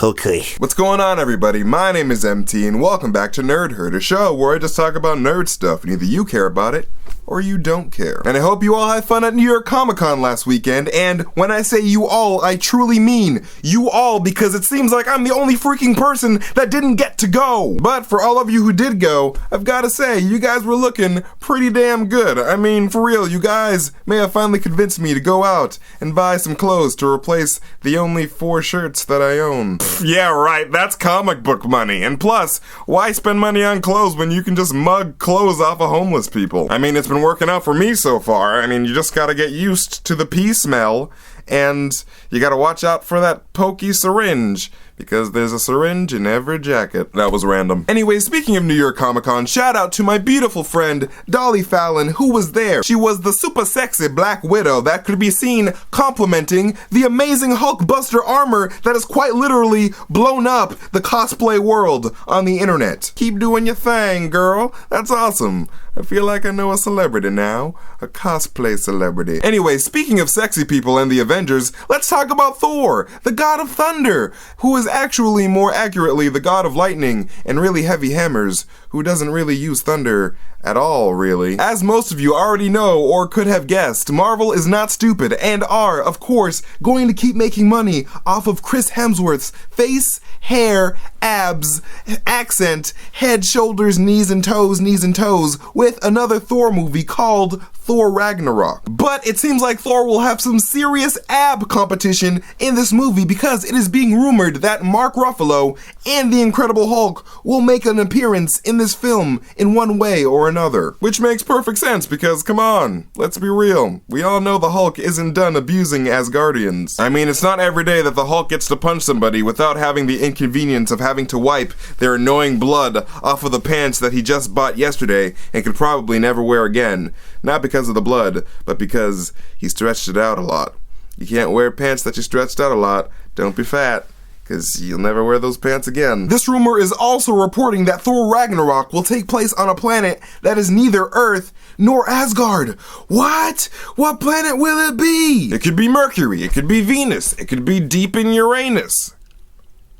Okay. What's going on, everybody? My name is MT, and welcome back to Nerd Herd, a show where I just talk about nerd stuff, and either you care about it, or you don't care. And I hope you all had fun at New York Comic Con last weekend, and when I say you all, I truly mean you all, because it seems like I'm the only freaking person that didn't get to go. But for all of you who did go, I've gotta say, you guys were looking pretty damn good. I mean, for real, you guys may have finally convinced me to go out and buy some clothes to replace the only 4 shirts that I own. Yeah, right, that's comic book money. And plus, why spend money on clothes when you can just mug clothes off of homeless people? I mean, it's been working out for me so far. I mean, you just gotta get used to the pee smell, and you gotta watch out for that pokey syringe, because there's a syringe in every jacket. That was random. Anyway, speaking of New York Comic Con, shout out to my beautiful friend, Dolly Fallon, who was there. She was the super sexy Black Widow that could be seen complimenting the amazing Hulkbuster armor that has quite literally blown up the cosplay world on the internet. Keep doing your thing, girl. That's awesome. I feel like I know a celebrity now. A cosplay celebrity. Anyway, speaking of sexy people and the Avengers, let's talk about Thor, the god of thunder, who is actually more accurately the god of lightning and really heavy hammers, who doesn't really use thunder at all, really. As most of you already know or could have guessed, Marvel is not stupid and are, of course, going to keep making money off of Chris Hemsworth's face, hair, abs, accent, head, shoulders, knees and toes, with another Thor movie called Thor Ragnarok. But it seems like Thor will have some serious ab competition in this movie because it is being rumored that Mark Ruffalo and the Incredible Hulk will make an appearance in this film in one way or another. Which makes perfect sense because, come on, let's be real. We all know the Hulk isn't done abusing Asgardians. I mean, it's not every day that the Hulk gets to punch somebody without having the inconvenience of having to wipe their annoying blood off of the pants that he just bought yesterday and could probably never wear again. Not because of the blood, but because he stretched it out a lot. You can't wear pants that you stretched out a lot. Don't be fat, because you'll never wear those pants again. This rumor is also reporting that Thor Ragnarok will take place on a planet that is neither Earth nor Asgard. What? What planet will it be? It could be Mercury, it could be Venus, it could be deep in Uranus.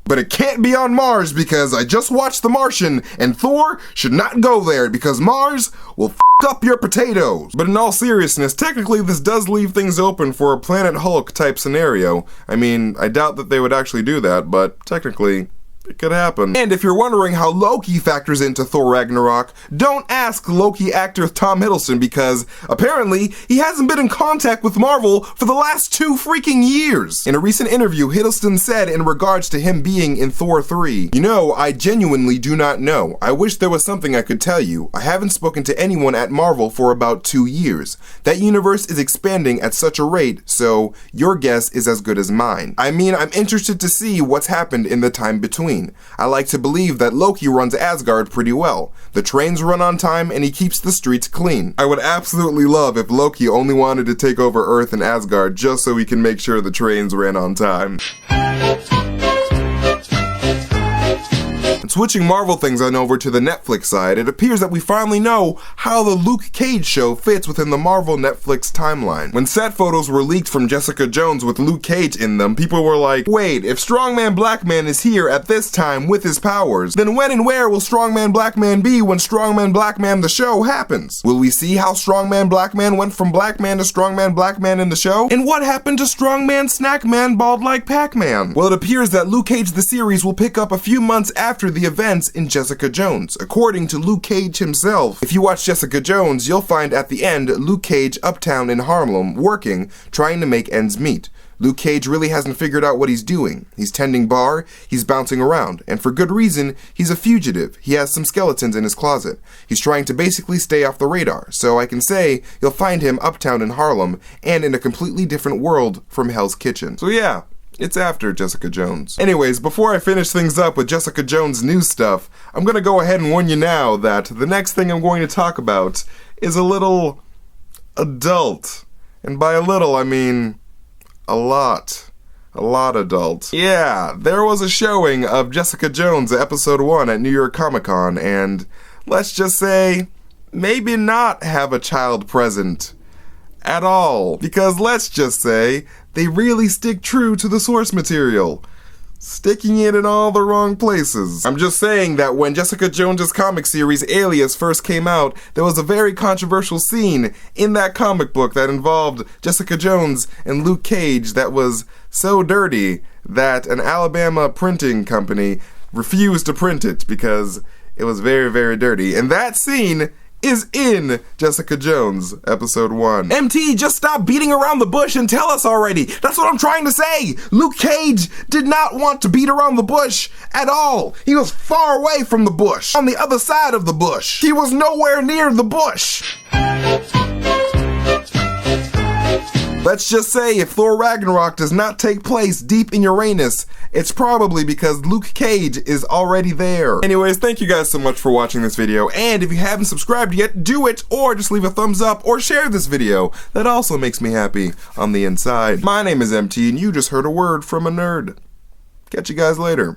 But it can't be on Mars because I just watched The Martian and Thor should not go there because Mars will f*** up your potatoes. But in all seriousness, technically this does leave things open for a Planet Hulk type scenario. I mean, I doubt that they would actually do that, but technically it could happen. And if you're wondering how Loki factors into Thor Ragnarok, don't ask Loki actor Tom Hiddleston because apparently he hasn't been in contact with Marvel for the last 2 freaking years. In a recent interview, Hiddleston said in regards to him being in Thor 3, "You know, I genuinely do not know. I wish there was something I could tell you. I haven't spoken to anyone at Marvel for about 2 years. That universe is expanding at such a rate, so your guess is as good as mine. I mean, I'm interested to see what's happened in the time between. I like to believe that Loki runs Asgard pretty well. The trains run on time and he keeps the streets clean. I would absolutely love if Loki only wanted to take over Earth and Asgard just so he can make sure the trains ran on time." Switching Marvel things on over to the Netflix side, it appears that we finally know how the Luke Cage show fits within the Marvel Netflix timeline. When set photos were leaked from Jessica Jones with Luke Cage in them, people were like, wait, if Strongman Black Man is here at this time with his powers, then when and where will Strongman Black Man be when Strongman Black Man the show happens? Will we see how Strongman Black Man went from Black Man to Strongman Black Man in the show? And what happened to Strongman Snack Man Bald Like Pac-Man? Well, it appears that Luke Cage the series will pick up a few months after the events in Jessica Jones, according to Luke Cage himself. If you watch Jessica Jones, you'll find at the end Luke Cage uptown in Harlem working, trying to make ends meet. Luke Cage really hasn't figured out what he's doing. He's tending bar, he's bouncing around, and for good reason, he's a fugitive. He has some skeletons in his closet. He's trying to basically stay off the radar, so I can say you'll find him uptown in Harlem and in a completely different world from Hell's Kitchen. So yeah, it's after Jessica Jones. Anyways, before I finish things up with Jessica Jones news stuff, I'm gonna go ahead and warn you now that the next thing I'm going to talk about is a little adult. And by a little, I mean a lot. A lot adult. Yeah, there was a showing of Jessica Jones episode 1 at New York Comic Con, and let's just say, maybe not have a child present at all. Because let's just say, they really stick true to the source material. sticking it in all the wrong places. I'm just saying that when Jessica Jones's comic series Alias first came out, there was a very controversial scene in that comic book that involved Jessica Jones and Luke Cage that was so dirty that an Alabama printing company refused to print it because it was very, very dirty. And that scene is in Jessica Jones, episode 1. MT, just stop beating around the bush and tell us already. That's what I'm trying to say. Luke Cage did not want to beat around the bush at all. He was far away from the bush, on the other side of the bush. He was nowhere near the bush. Let's just say if Thor Ragnarok does not take place deep in Uranus, it's probably because Luke Cage is already there. Anyways, thank you guys so much for watching this video, and if you haven't subscribed yet, do it, or just leave a thumbs up or share this video. That also makes me happy on the inside. My name is MT, and you just heard a word from a nerd. Catch you guys later.